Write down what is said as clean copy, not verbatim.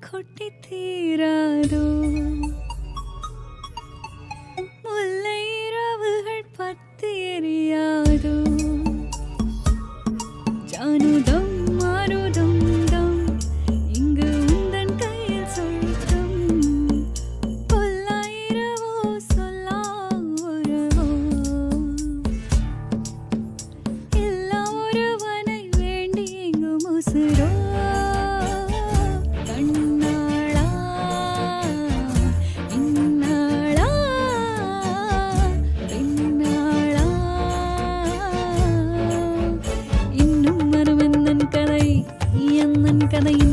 கொட்டி தீராதோ முல்லை இரவுகள் பத்தி எரியாதோ ஜானுதம் மாருதம் தம் இங்கு உந்தன் கையில் சொல்லும் பொல்லாயிரவோ சொல்லா உறவோ எல்லா ஒருவனை வேண்டி இங்கு முசுரோ கதை